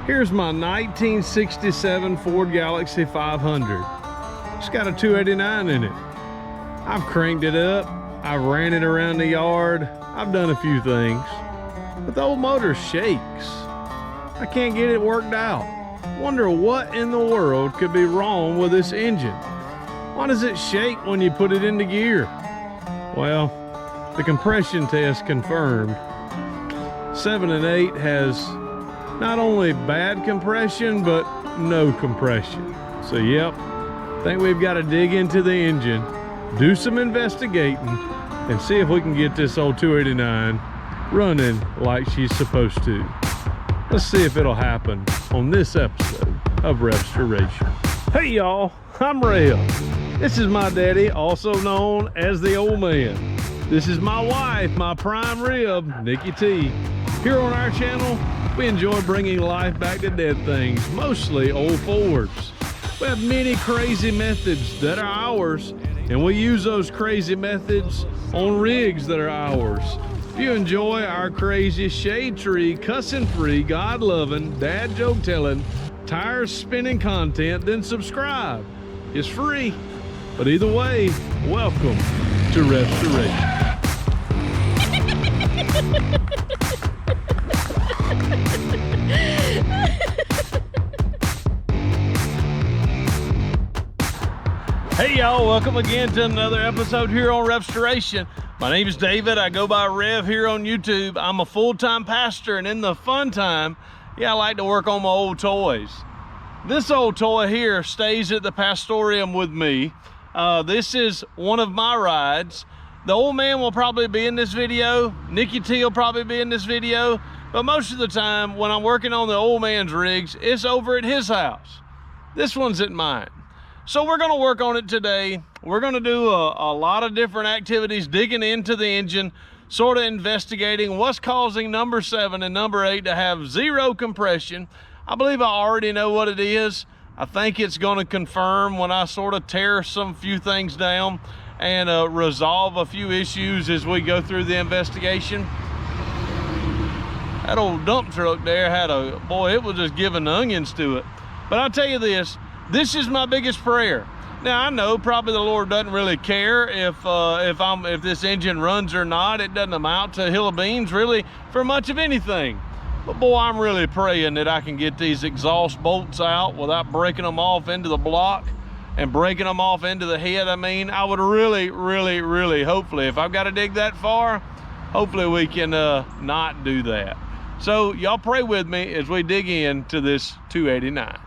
Here's my 1967 Ford Galaxie 500. It's got a 289 in it. I've cranked it up, I've ran it around the yard, I've done a few things, but the old motor shakes. I can't get it worked out. Wonder what in the world could be wrong with this engine. Why does it shake when you put it into gear? Well, the compression test confirmed 7 and 8 has not only bad compression, but no compression. So yep, I think we've got to dig into the engine, do some investigating, and see if we can get this old 289 running like she's supposed to. Let's see if it'll happen on this episode of RevStoration. Hey y'all, I'm Rev. This is my daddy, also known as the Ole Man. This is my wife, my prime rib, NikkiT. Here on our channel, we enjoy bringing life back to dead things, mostly old Fords. We have many crazy methods that are ours, and we use those crazy methods on rigs that are ours. If you enjoy our crazy shade tree, cussing free, God loving, dad joke telling, tires spinning content, then subscribe. It's free. But either way, welcome to RevStoration. Hey y'all, welcome again to another episode here on RevStoration. My name is David. I go by Rev here on YouTube. I'm a full-time pastor, and in the fun time, I like to work on my old toys. This old toy here stays at the pastorium with me. This is one of my rides. The Ole Man will probably be in this video. NikkiT will probably be in this video. But most of the time, when I'm working on the Ole Man's rigs, it's over at his house. This one's at mine. So we're gonna work on it today. We're gonna do a lot of different activities, digging into the engine, sort of investigating what's causing number 7 and number 8 to have zero compression. I believe I already know what it is. I think it's gonna confirm when I sort of tear some few things down and resolve a few issues as we go through the investigation. That old dump truck there had boy, it was just giving onions to it. But I'll tell you this is my biggest prayer. Now I know probably the Lord doesn't really care if this engine runs or not. It doesn't amount to a hill of beans really for much of anything. But boy, I'm really praying that I can get these exhaust bolts out without breaking them off into the block and breaking them off into the head. I mean, I would really, hopefully, if I've got to dig that far, hopefully we can not do that. So y'all pray with me as we dig into this 289.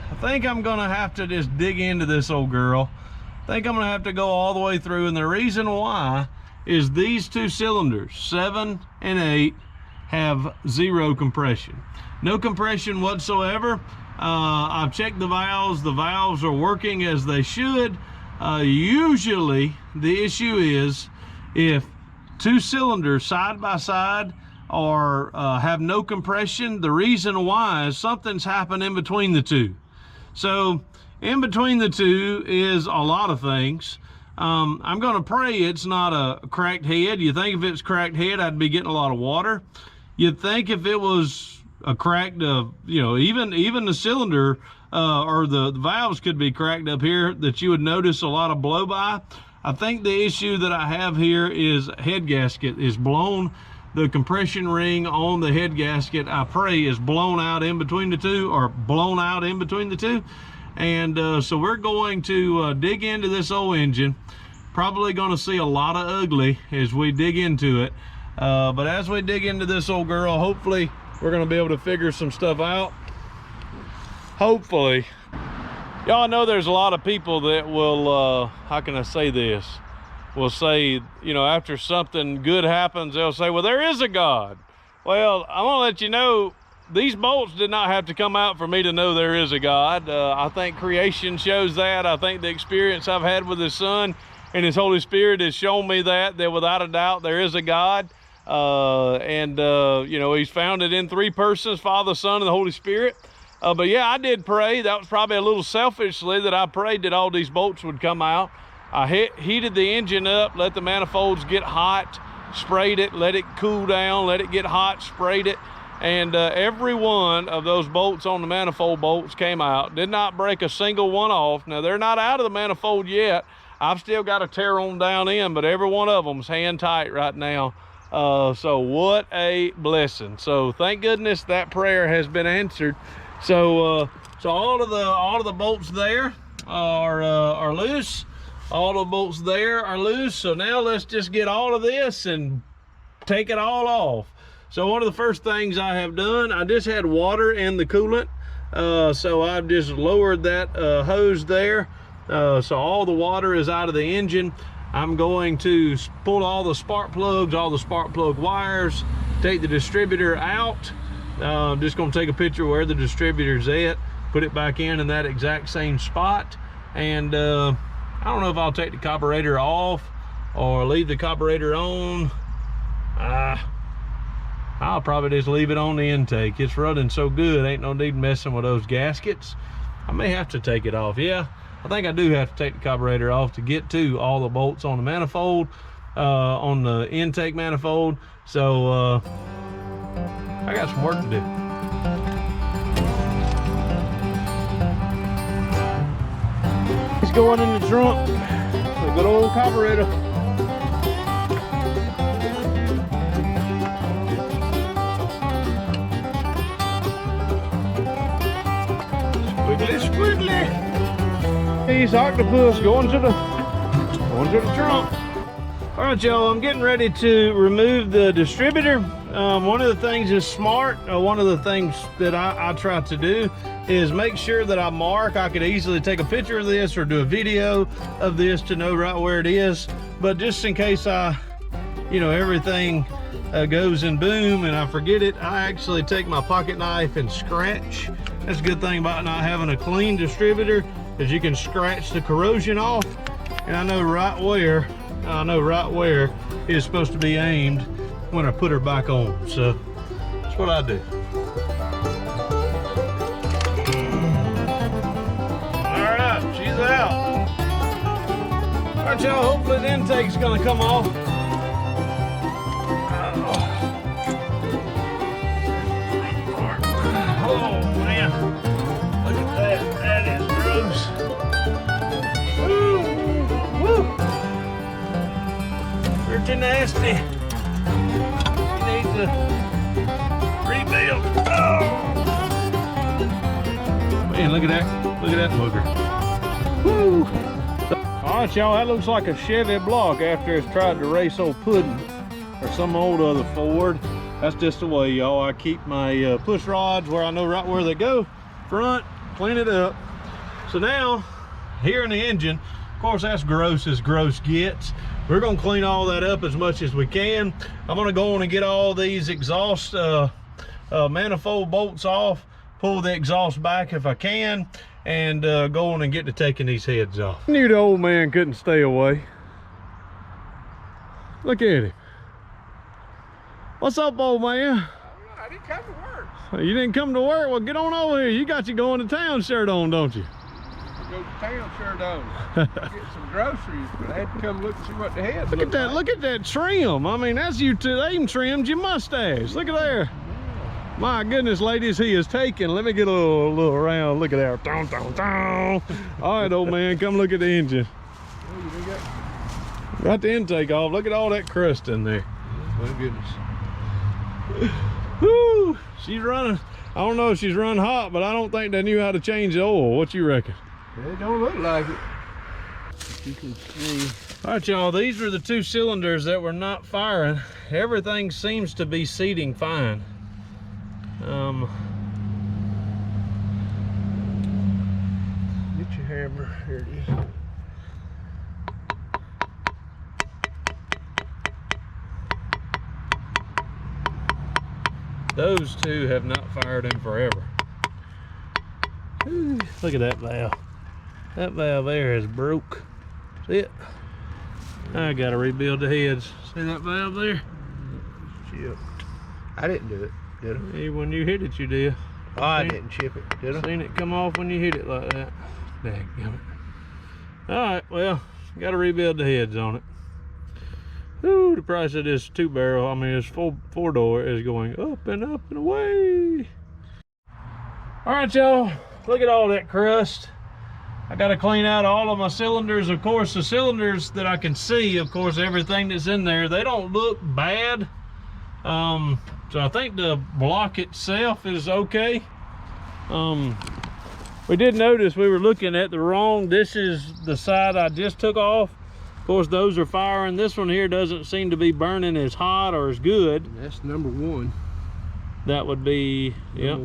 I think I'm gonna have to just dig into this old girl. I think I'm gonna have to go all the way through, and the reason why is these two cylinders, 7 and 8, have zero compression. No compression whatsoever. I've checked the valves. The valves are working as they should. Usually the issue is if two cylinders side by side or have no compression, the reason why is something's happened in between the two. So in between the two is a lot of things. I'm gonna pray it's not a cracked head. You think if it's cracked head, I'd be getting a lot of water. You'd think if it was a cracked, even the cylinder or the valves could be cracked up here, that you would notice a lot of blow by. I think the issue that I have here is head gasket is blown. The compression ring on the head gasket, I pray, is blown out in between the two, or blown out in between the two. And so we're going to dig into this old engine. Probably going to see a lot of ugly as we dig into it. But as we dig into this old girl, hopefully we're going to be able to figure some stuff out. Hopefully. Y'all know there's a lot of people that will, how can I say this? Will say, after something good happens, they'll say, well, there is a God. Well, I'm gonna let you know, these bolts did not have to come out for me to know there is a God. I think creation shows that. I think the experience I've had with his son and his Holy Spirit has shown me that without a doubt there is a God. He's founded in 3 persons, Father, Son, and the Holy Spirit. But yeah, I did pray. That was probably a little selfishly that I prayed that all these bolts would come out. I heated the engine up, let the manifolds get hot, sprayed it, let it cool down, let it get hot, sprayed it, and every one of those bolts on the manifold bolts came out. Did not break a single one off. Now, they're not out of the manifold yet. I've still got to tear them down in, but every one of them's hand tight right now. So what a blessing. So thank goodness that prayer has been answered. So all of the bolts there are loose. All the bolts there are loose. So now let's just get all of this and take it all off. So one of the first things I have done, I just had water in the coolant. So I've just lowered that hose there. So all the water is out of the engine. I'm going to pull all the spark plugs, all the spark plug wires, take the distributor out. I'm just gonna take a picture where the distributor's at, put it back in that exact same spot. And I don't know if I'll take the carburetor off or leave the carburetor on. I'll probably just leave it on the intake. It's running so good, ain't no need messing with those gaskets. I may have to take it off. Yeah, I think I do have to take the carburetor off to get to all the bolts on the manifold, on the intake manifold. So I got some work to do. It's going in the trunk. A good old carburetor. Squiggly. These octopus going to the trunk. All right, y'all, I'm getting ready to remove the distributor. One of the things is smart. One of the things that I try to do is make sure that I mark. I could easily take a picture of this or do a video of this to know right where it is. But just in case everything goes and boom and I forget it, I actually take my pocket knife and scratch. That's a good thing about not having a clean distributor, is you can scratch the corrosion off, and I know right where it is supposed to be aimed when I put her back on. So that's what I do. All right, she's out. All right, y'all, hopefully the intake's gonna come off. Oh man, look at that. That is gross. Woo, woo. Pretty nasty. You need to rebuild. Oh. Man, look at that. Look at that booger. Woo. All right, y'all, that looks like a Chevy block after it's tried to race old Puddin' or some old other Ford. That's just the way, y'all. I keep my push rods where I know right where they go. Front, clean it up. So now, here in the engine, of course, that's gross as gross gets. We're gonna clean all that up as much as we can. I'm gonna go on and get all these exhaust manifold bolts off, pull the exhaust back if I can, and go on and get to taking these heads off. I knew the old man couldn't stay away. Look at him. What's up, old man? I didn't come to work. You didn't come to work? Well, get on over here. You got your going to town shirt on, don't you? Go to town shirt on. Get some groceries, but I had to come look and see what the heads look at that. Like. Look at that trim. I mean, that's you two. They even trimmed your mustache. Look at there. Yeah. My goodness, ladies, he is taking. Let me get a little around. Look at that. Dun, dun, dun. All right, old man, come look at the engine. Got the intake off. Look at all that crust in there. My goodness. Whoo, she's running. I don't know if she's run hot, but I don't think they knew how to change the oil. What you reckon? It don't look like it. You can see. All right, y'all, these were the two cylinders that were not firing. Everything seems to be seating fine. Get your hammer. Here it is. Those two have not fired in forever. Ooh, look at that valve. That valve there is broke. See it? I gotta rebuild the heads. See that valve there? Chip. I didn't do it, did I? Hey, when you hit it, you did. Oh, I didn't chip it, did I? Seen it come off when you hit it like that. Dadgummit. All right, well, gotta rebuild the heads on it. Ooh, the price of this 2-barrel, I mean, this four door is going up and up and away. All right, y'all, look at all that crust. I got to clean out all of my cylinders. Of course, the cylinders that I can see, of course, everything that's in there, they don't look bad. So I think the block itself is okay. We did notice we were looking at the wrong, this is the side I just took off. Of course, those are firing. This one here doesn't seem to be burning as hot or as good. That's number one. That would be, yeah,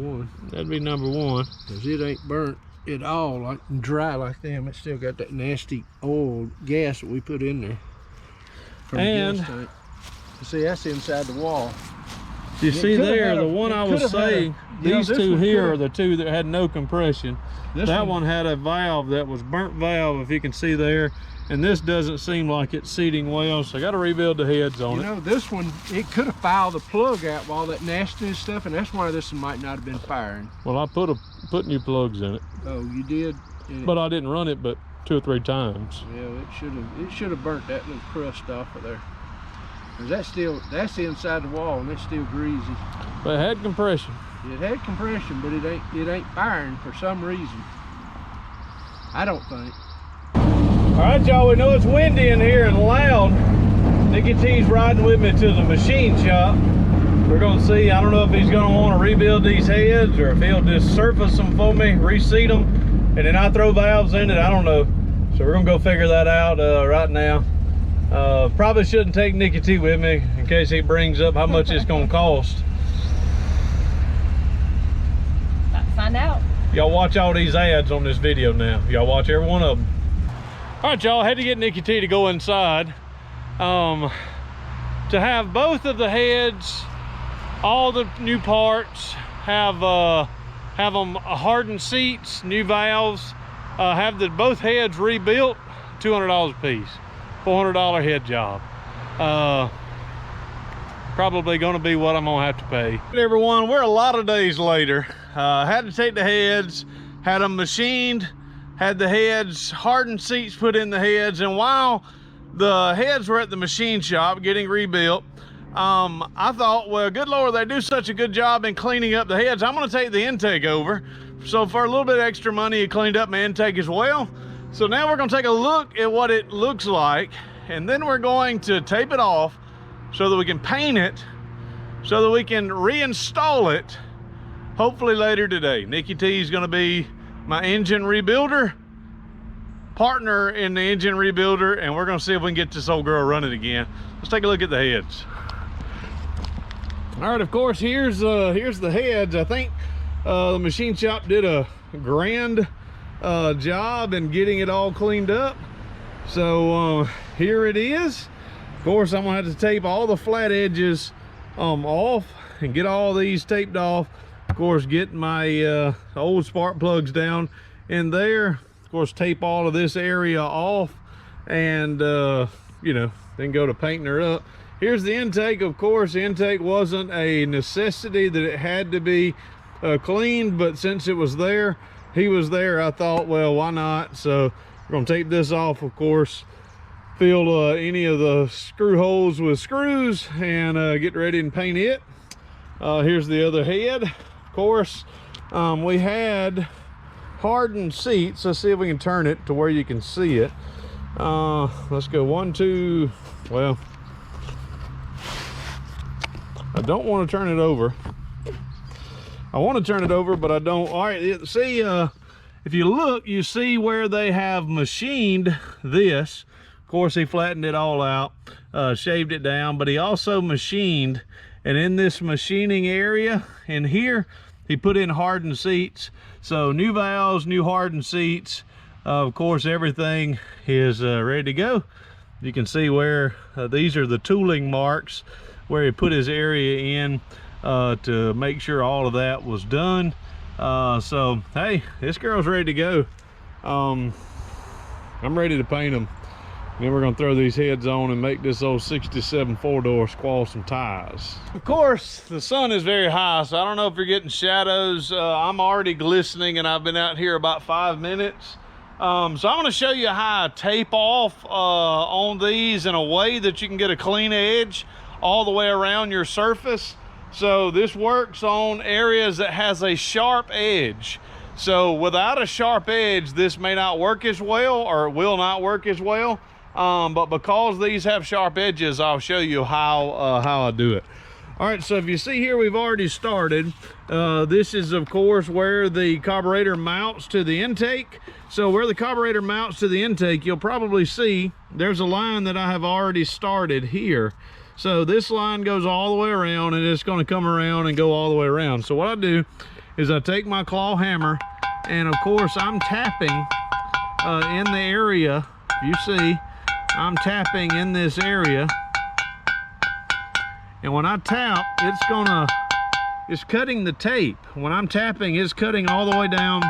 that'd be number one. Because it ain't burnt at all, like dry like them. It's still got that nasty oil gas that we put in there. And see, that's inside the wall. You see there, the one I was saying, these two here are the two that had no compression. That one had a valve that was burnt valve, if you can see there. And this doesn't seem like it's seating well, so I got to rebuild the heads on it. You know, this one, it could have filed the plug out with all that nasty stuff, and that's why this one might not have been firing. Well, I put new plugs in it. Oh, you did? But I didn't run it but 2 or 3 times. Yeah, it should have burnt that little crust off of there. Cause that's inside the wall, and it's still greasy. But it had compression. It had compression, but it ain't firing for some reason. I don't think. All right, y'all, we know it's windy in here and loud. NikkiT's riding with me to the machine shop. We're gonna see, I don't know if he's gonna wanna rebuild these heads or if he'll just surface them for me, reseat them, and then I throw valves in it, I don't know. So we're gonna go figure that out right now. Probably shouldn't take NikkiT with me in case he brings up how much it's gonna cost. Find out. Y'all watch all these ads on this video now. Y'all watch every one of them. All right, y'all, I had to get NikkiT to go inside. To have both of the heads, all the new parts, have them hardened seats, new valves, have both heads rebuilt, $200 a piece, $400 head job. Probably gonna be what I'm gonna have to pay. Hey everyone, we're a lot of days later. Had to take the heads, had them machined, had the heads, hardened seats put in the heads, and while the heads were at the machine shop getting rebuilt, I thought, well, good Lord, they do such a good job in cleaning up the heads. I'm gonna take the intake over. So for a little bit extra money, he cleaned up my intake as well. So now we're gonna take a look at what it looks like, and then we're going to tape it off so that we can paint it, so that we can reinstall it, hopefully later today. NikkiT is gonna be my engine rebuilder, partner in the engine rebuilder, and we're gonna see if we can get this old girl running again. Let's take a look at the heads. All right, of course, here's the heads. I think the machine shop did a grand job in getting it all cleaned up. So here it is. Of course, I'm gonna have to tape all the flat edges off and get all these taped off. Of course, get my old spark plugs down in there. Of course, tape all of this area off, and you know, then go to painting her up. Here's the intake. Of course, the intake wasn't a necessity that it had to be cleaned, but since it was there, he was there, I thought, well, why not? So we're gonna tape this off, of course, fill any of the screw holes with screws, and get ready and paint it. Here's the other head. Of course, we had hardened seats. Let's see if we can turn it to where you can see it. Let's go 1, 2, well, I don't want to turn it over. I want to turn it over, but I don't. All right, see, if you look, you see where they have machined this. Of course, he flattened it all out, shaved it down, but he also machined, and in this machining area in here, he put in hardened seats. So new valves, new hardened seats. Of course, everything is ready to go. You can see where these are the tooling marks where he put his area in to make sure all of that was done. So hey, this girl's ready to go. I'm ready to paint them. Then we're gonna throw these heads on and make this old 67 4-door squall some ties. Of course, the sun is very high, so I don't know if you're getting shadows. I'm already glistening, and I've been out here about 5 minutes. So I'm going to show you how I tape off on these in a way that you can get a clean edge all the way around your surface. So this works on areas that has a sharp edge. So without a sharp edge, this may not work as well, or it will not work as well. But because these have sharp edges, I'll show you how I do it. All right, so if you see here, we've already started. This is, of course, where the carburetor mounts to the intake. So where the carburetor mounts to the intake, you'll probably see there's a line that I have already started here. So this line goes all the way around, and it's going to come around and go all the way around. So what I do is I take my claw hammer, and of course I'm tapping in the area. You see, I'm tapping in this area. And when I tap, it's cutting the tape. When I'm tapping, it's cutting all the way down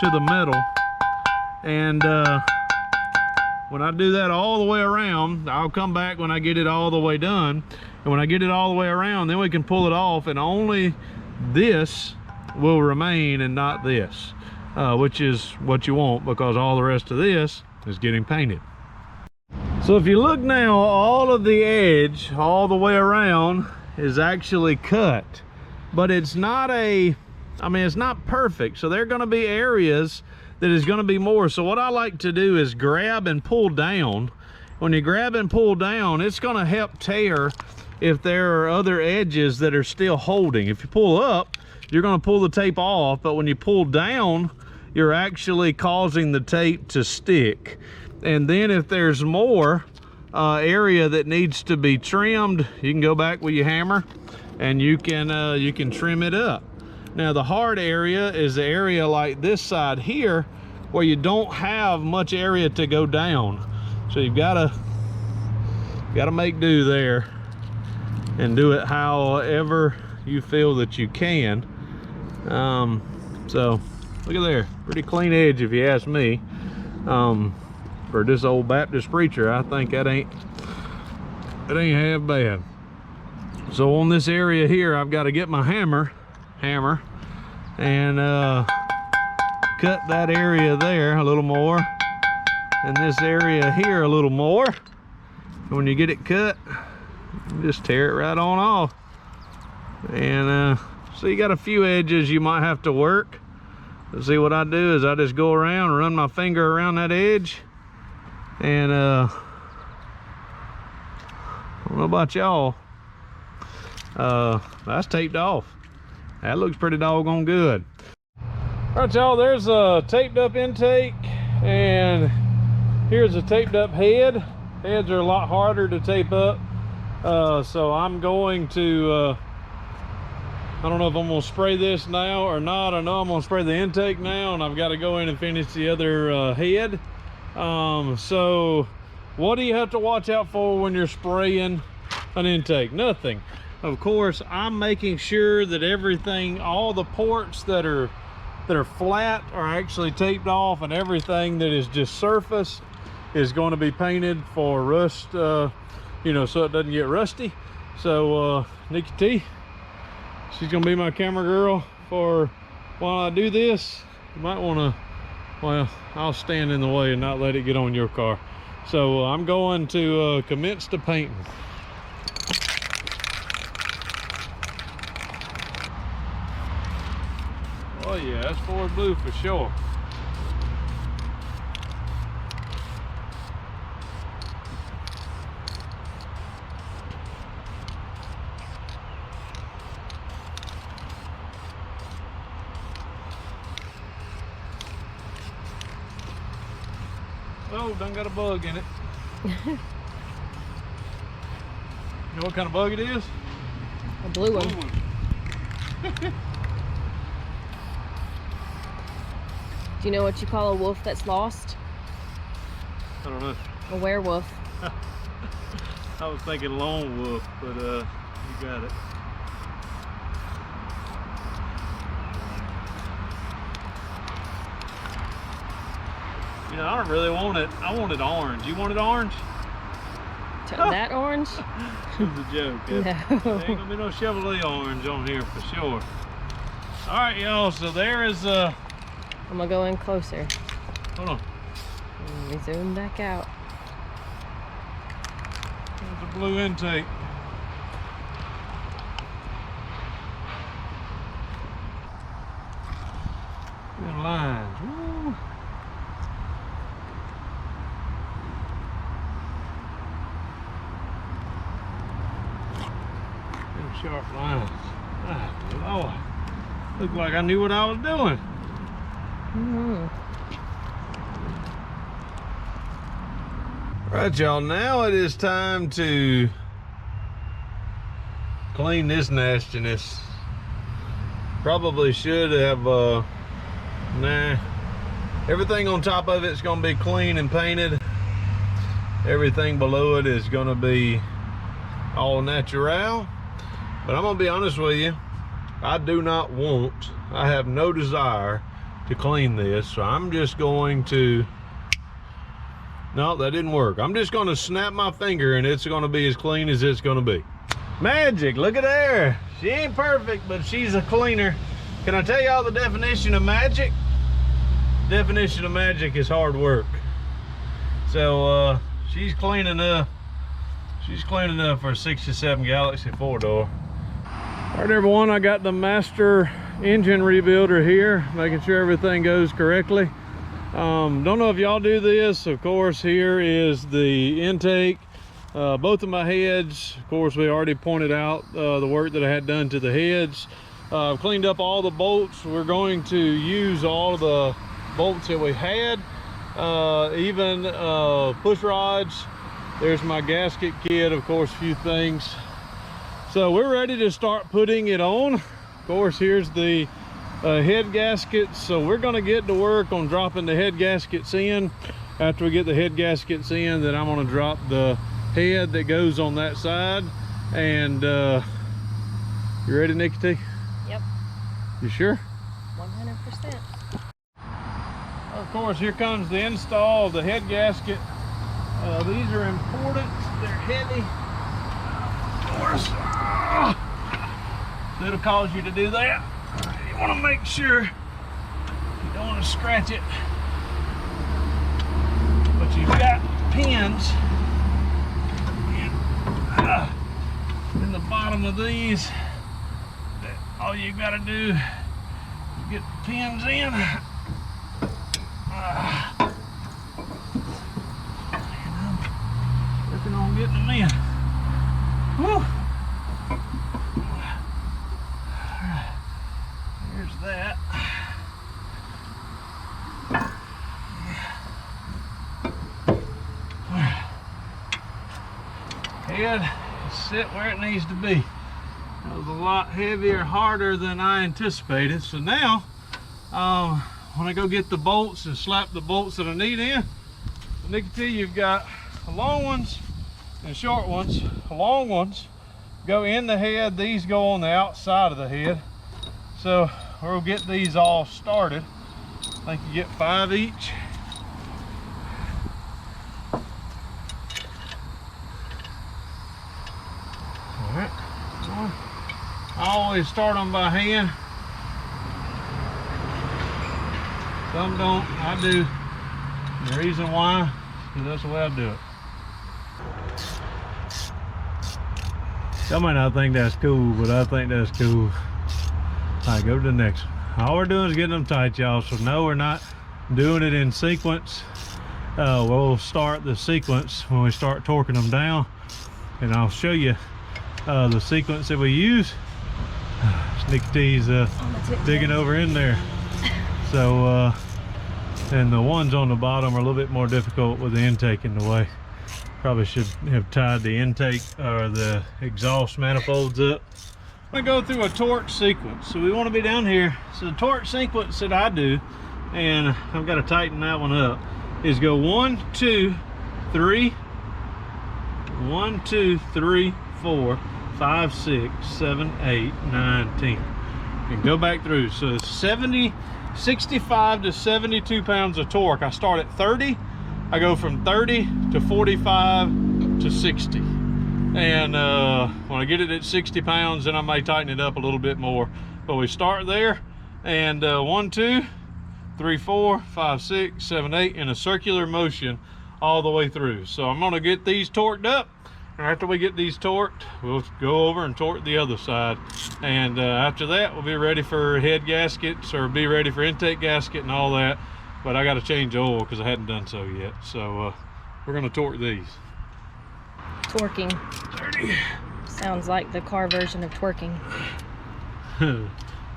to the metal. And when I do that all the way around, I'll come back when I get it all the way done. And when I get it all the way around, then we can pull it off, and only this will remain and not this, which is what you want, because all the rest of this is getting painted. So if you look now, all of the edge all the way around is actually cut, but it's not it's not perfect. So there are going to be areas that is going to be more. So what I like to do is grab and pull down. When you grab and pull down, it's going to help tear if there are other edges that are still holding. If you pull up, you're going to pull the tape off, but when you pull down, you're actually causing the tape to stick. And then if there's more area that needs to be trimmed, you can go back with your hammer and you can trim it up. Now the hard area is the area like this side here, where you don't have much area to go down. So you've got to make do there and do it however you feel that you can. So look at there, pretty clean edge if you ask me. For this old Baptist preacher, I think that ain't half bad. So on this area here, I've got to get my hammer and cut that area there a little more, and this area here a little more. And when you get it cut, you just tear it right on off. And so you got a few edges you might have to work. See, what I do is I just go around, run my finger around that edge, and I don't know about y'all, that's taped off. That looks pretty doggone good. All right, y'all, there's a taped up intake, and here's a taped up head. Heads are a lot harder to tape up, so I'm going to I don't know if I'm gonna spray this now or not. I know I'm gonna spray the intake now, and I've got to go in and finish the other head. So what do you have to watch out for when you're spraying an intake? Nothing. Of course, I'm making sure that everything, all the ports that are flat are actually taped off, and everything that is just surface is going to be painted for rust, you know, so it doesn't get rusty. So NikkiT, she's gonna be my camera girl for while I do this. You might want to, well, I'll stand in the way and not let it get on your car. So I'm going to commence the painting. Oh yeah, that's forward blue for sure. Oh, done got a bug in it. You know what kind of bug it is? A blue one. Do you know what you call a wolf that's lost? I don't know. A werewolf. I was thinking lone wolf, but you got it. You know, I don't really want it. I want it orange. You want it orange? That orange? It was a joke. Yeah. No. There ain't gonna be no Chevrolet orange on here for sure. All right, y'all. So there is I'm gonna go in closer. Hold on. And we zoom back out. There's the blue intake. Good lines. Woo. Good sharp lines. Ah, Lord. Looked like I knew what I was doing. Right, y'all, now it is time to clean this nastiness. Probably should have, nah. Everything on top of it's gonna be clean and painted. Everything below it is gonna be all natural. But I'm gonna be honest with you, I have no desire to clean this, so I'm just going to, no, that didn't work. I'm just gonna snap my finger and it's gonna be as clean as it's gonna be. Magic, look at there. She ain't perfect, but she's a cleaner. Can I tell y'all the definition of magic? Definition of magic is hard work. So she's clean enough. She's clean enough for a 67 Galaxie 4-door. All right, everyone, I got the master engine rebuilder here, making sure everything goes correctly. Don't know if y'all do this. Of course, here is the intake. Both of my heads, of course, we already pointed out the work that I had done to the heads. I've cleaned up all the bolts. We're going to use all of the bolts that we had, even push rods. There's my gasket kit, of course, a few things. So we're ready to start putting it on. Of course, here's the head gaskets. So we're gonna get to work on dropping the head gaskets in. After we get the head gaskets in, then I'm gonna drop the head that goes on that side. And you ready, NikkiT? Yep. You sure? 100%. Of course, here comes the install of the head gasket. These are important, they're heavy. Of course, so it'll cause you to do that. You want to make sure you don't want to scratch it, but you've got pins in the bottom of these that all you got to do is get the pins in. Working on getting them in. Whew. Alright, here's that. Head sit where it needs to be. That was a lot heavier, harder than I anticipated. So now, when I go get the bolts and slap the bolts that I need in, NikkiT, you've got long ones and short ones. The long ones go in the head, these go on the outside of the head. So we'll get these all started. I think you get 5 each. All right, I always start them by hand. Some don't, I do. The reason why is because that's the way I do it. Y'all might not think that's cool, but I think that's cool. All right, go to the next one. All we're doing is getting them tight, y'all. So no, we're not doing it in sequence. We'll start the sequence when we start torquing them down, and I'll show you the sequence that we use. NikkiT's digging over in there. So, and the ones on the bottom are a little bit more difficult with the intake in the way. Probably should have tied the intake or the exhaust manifolds up. I'm gonna go through a torque sequence. So we want to be down here. So the torque sequence that I do, and I've got to tighten that one up, is go 1, 2, 3, 1, 2, 3, 4, 5, 6, 7, 8, 9, 10. And go back through. So it's 65 to 72 pounds of torque. I start at 30. I go from 30 to 45 to 60. And when I get it at 60 pounds, then I may tighten it up a little bit more. But we start there, and 1, 2, 3, 4, 5, 6, 7, 8 in a circular motion all the way through. So I'm gonna get these torqued up, and after we get these torqued, we'll go over and torque the other side. And after that, we'll be ready for head gaskets, or be ready for intake gasket and all that. But I gotta change oil because I hadn't done so yet. So we're gonna torque these. Torquing. 30. Sounds like the car version of twerking.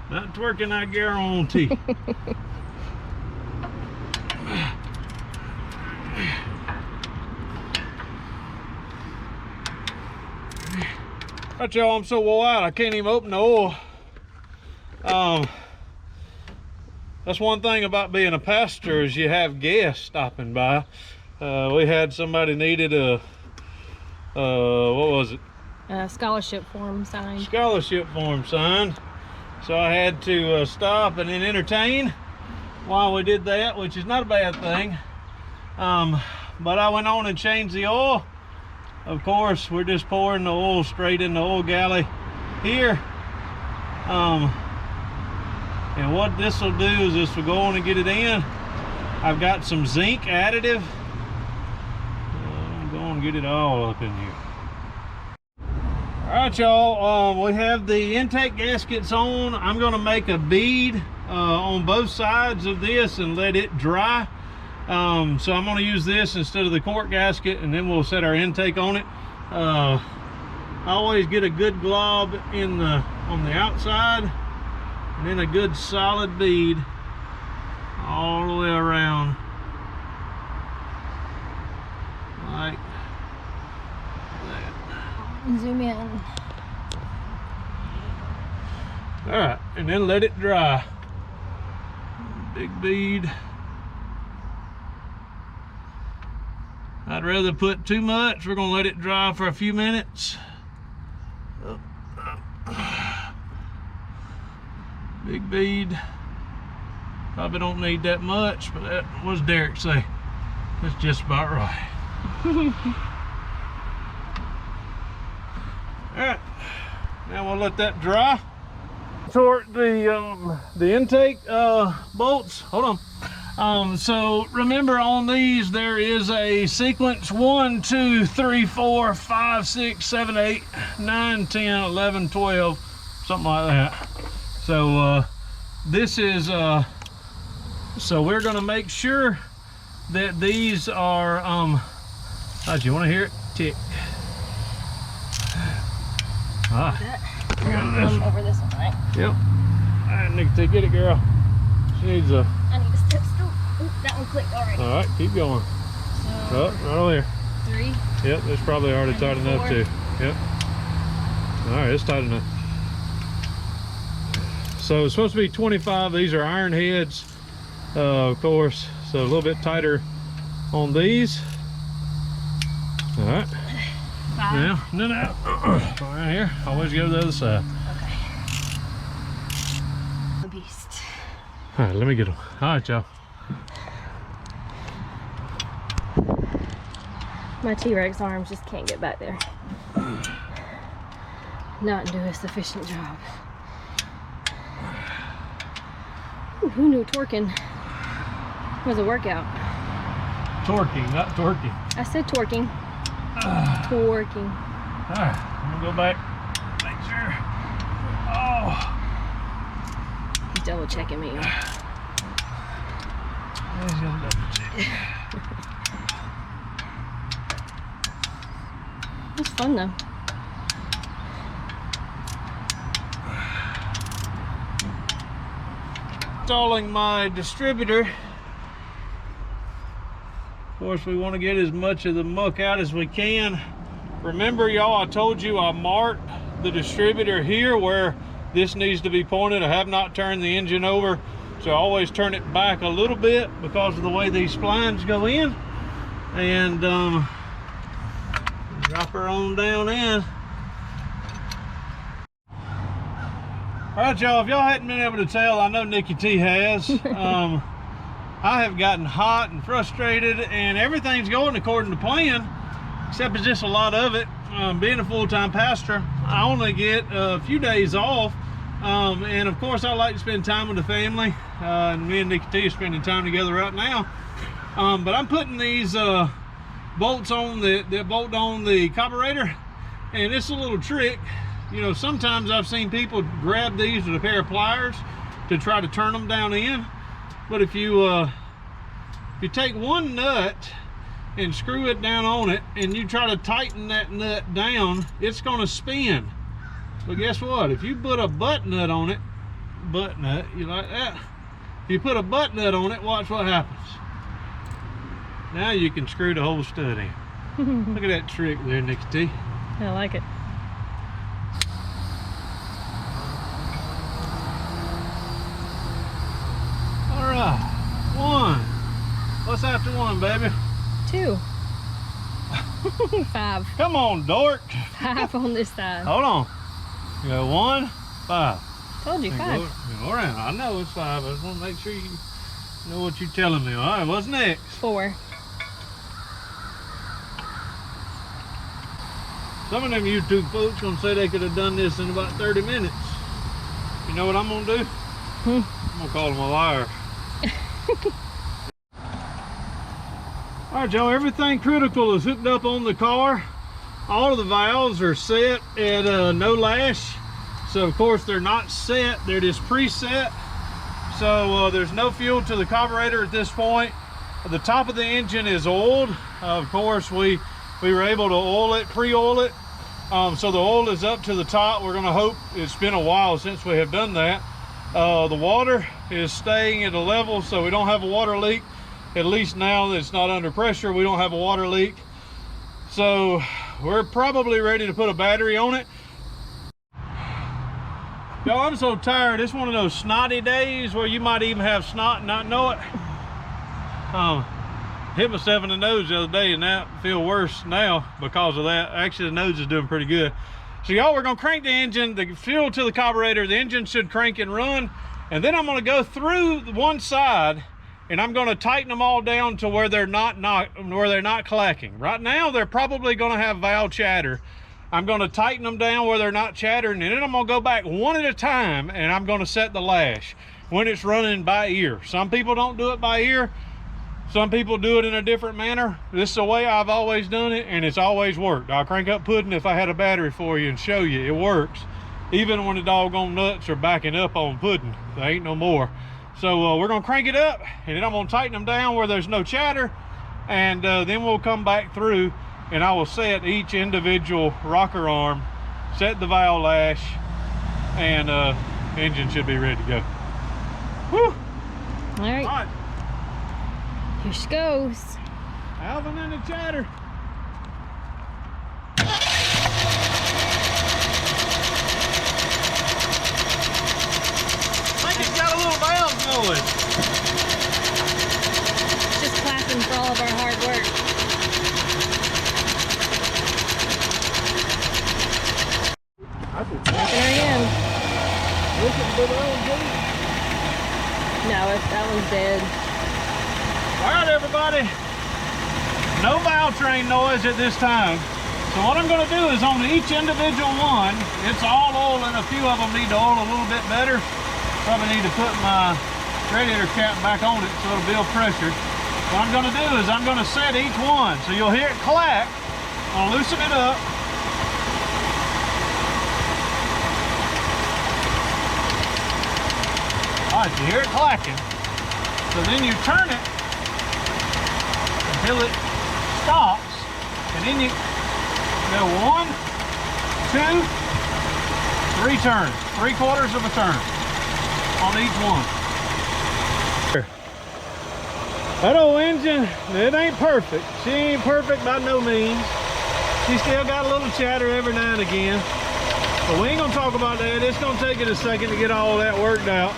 Not twerking, I guarantee. Right, y'all, I'm so wore out I can't even open the oil. That's one thing about being a pastor, is you have guests stopping by. We had somebody needed a what was it? Scholarship form signed. Scholarship form signed. So I had to stop and then entertain while we did that, which is not a bad thing. But I went on and changed the oil. Of course, we're just pouring the oil straight in the oil galley here. And what this will do is this will go on and get it in. I've got some zinc additive. I'm going to get it all up in here. All right, y'all, we have the intake gaskets on. I'm going to make a bead on both sides of this and let it dry. So I'm going to use this instead of the cork gasket, and then we'll set our intake on it. I always get a good glob on the outside, and then a good solid bead all the way around, like that. Zoom in. All right, and then let it dry. Big bead. I'd rather put too much. We're gonna let it dry for a few minutes. Big bead. Probably don't need that much, but that, what does Derek say? That's just about right. All right, now we'll let that dry. Torque the intake bolts. Hold on. So remember, on these there is a sequence 1, 2, 3, 4, 5, 6, 7, 8, 9, 10, 11, 12, something like that. So this is so we're going to make sure that these are do you want to hear it tick? Over this one, right? Yep. All right, NikkiT, get it, girl. She needs a. I need a step stool. Oop, that one clicked already. All right, keep going. So, Right over there. 3. Yep, it's probably already tight enough too. Yep. All right, it's tight enough. So it's supposed to be 25. These are iron heads, of course. So a little bit tighter on these. All right. 5. Now, no. Right here. Always go to the other side. Okay. The beast. All right, let me get them. All right, y'all. My T-Rex arms just can't get back there. Not do a sufficient job. Ooh, who knew twerking was a workout? Torquing, not torquing. I said twerking. Twerking. All right, I'm gonna go back. Make sure. Oh. He's double checking me. He's gonna double check. It's fun though. Installing my distributor. Of course, we want to get as much of the muck out as we can. Remember, y'all, I told you I marked the distributor here where this needs to be pointed. I have not turned the engine over, so I always turn it back a little bit because of the way these splines go in. And drop her on down in. All right, y'all, if y'all hadn't been able to tell, I know NikkiT has. I have gotten hot and frustrated, and everything's going according to plan, except it's just a lot of it. Being a full-time pastor, I only get a few days off, and of course I like to spend time with the family. and me and NikkiT are spending time together right now. But I'm putting these bolts on that bolt on the carburetor, and it's a little trick. You know, sometimes I've seen people grab these with a pair of pliers to try to turn them down in, but if you take one nut and screw it down on it and you try to tighten that nut down, it's going to spin. But guess what? If you put a butt nut on it, you like that? If you put a butt nut on it, watch what happens. Now you can screw the whole stud in. Look at that trick there, NikkiT. I like it. All right, 1. What's after 1, baby? 2. 5. Come on, dork. 5 on this side. Hold on. You go 1, 5. Told you 5. Go around. I know it's 5. I just want to make sure you know what you're telling me. All right, what's next? 4. Some of them YouTube folks gonna say they could have done this in about 30 minutes. You know what I'm gonna do? I'm gonna call them a liar. All right, Joe, everything critical is hooked up on the car. All of the valves are set at no lash. So of course they're not set, they're just preset. So there's no fuel to the carburetor at this point. The top of the engine is oiled. Of course, we were able to oil it, pre-oil it. So the oil is up to the top. We're gonna hope, it's been a while since we have done that. The water is staying at a level, so we don't have a water leak. At least now that it's not under pressure, we don't have a water leak. So we're probably ready to put a battery on it. Yo, I'm so tired. It's one of those snotty days where you might even have snot and not know it. Hit myself in the nose the other day, and that feel worse now because of that. Actually, the nose is doing pretty good. So y'all, we're gonna crank the engine, the fuel to the carburetor. The engine should crank and run, and then I'm gonna go through one side, and I'm gonna tighten them all down to where they're not clacking. Right now, they're probably gonna have valve chatter. I'm gonna tighten them down where they're not chattering, and then I'm gonna go back one at a time, and I'm gonna set the lash when it's running by ear. Some people don't do it by ear. Some people do it in a different manner. This is the way I've always done it, and it's always worked. I'll crank up pudding if I had a battery for you and show you it works. Even when the doggone nuts are backing up on pudding, there ain't no more. So we're gonna crank it up, and then I'm gonna tighten them down where there's no chatter, and then we'll come back through, and I will set each individual rocker arm, set the valve lash, and engine should be ready to go. Whew. All right. All right. Here she goes. Alvin and the chatter. I think it's got a little valve noise. Just clapping for all of our hard work. Clapping her in. No, that one's dead. All right, everybody. No valve train noise at this time. So what I'm going to do is on each individual one, it's all oil, and a few of them need to oil a little bit better. Probably need to put my radiator cap back on it so it'll build pressure. What I'm going to do is I'm going to set each one. So you'll hear it clack. I'll loosen it up. All right, you hear it clacking. So then you turn it until it stops, and then you go 1, 2, 3 turns, 3/4 of a turn on each one. That old engine, it ain't perfect. She ain't perfect by no means. She still got a little chatter every now and again, but we ain't gonna talk about that. It's gonna take it a second to get all that worked out.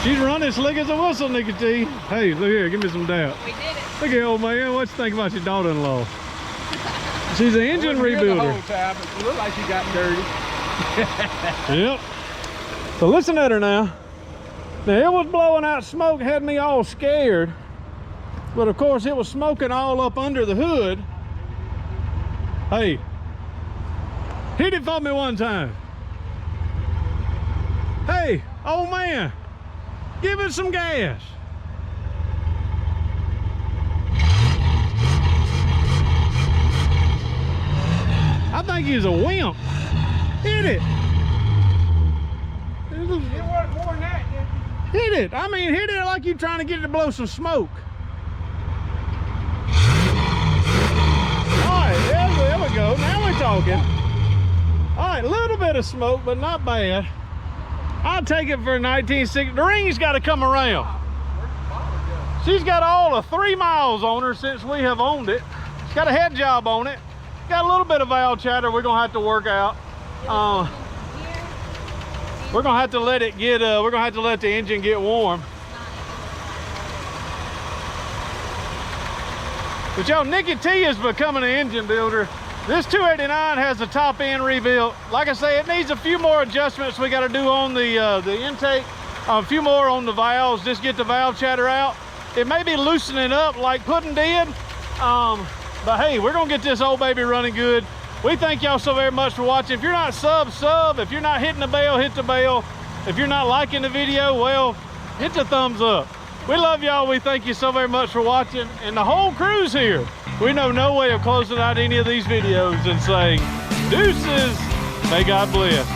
She's running slick as a whistle, NikkiT. Hey, look here, give me some doubt. We did it. Look here, old man, what you think about your daughter-in-law? She's an engine rebuilder. The whole time, but she looked like she got dirty. Yep. So listen at her now. Now it was blowing out smoke, had me all scared. But of course it was smoking all up under the hood. Hey, hit it for me one time. Hey, old man. Give it some gas. I think he's a wimp. Hit it. It wasn't more than that, did Hit it. I mean, hit it like you're trying to get it to blow some smoke. All right, there we go. Now we're talking. All right, a little bit of smoke, but not bad. I'll take it for 1960. The ring's got to come around. She's got all of 3 miles on her since we have owned it. It's got a head job on it. Got a little bit of valve chatter we're gonna have to work out. We're gonna have to let it get. We're gonna have to let the engine get warm. But y'all, NikkiT is becoming an engine builder. This 289 has the top end rebuilt. Like I say, it needs a few more adjustments we got to do on the intake. A few more on the valves. Just get the valve chatter out. It may be loosening up like Puddin' did. But hey, we're gonna get this old baby running good. We thank y'all so very much for watching. If you're not sub. If you're not hitting the bell, hit the bell. If you're not liking the video, well, hit the thumbs up. We love y'all. We thank you so very much for watching. And the whole crew's here. We know no way of closing out any of these videos and saying, deuces, may God bless.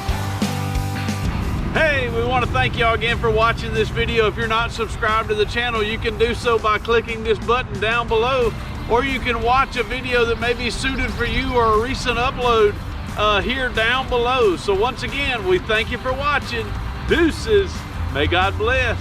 Hey, we want to thank y'all again for watching this video. If you're not subscribed to the channel, you can do so by clicking this button down below. Or you can watch a video that may be suited for you or a recent upload here down below. So once again, we thank you for watching. Deuces, may God bless.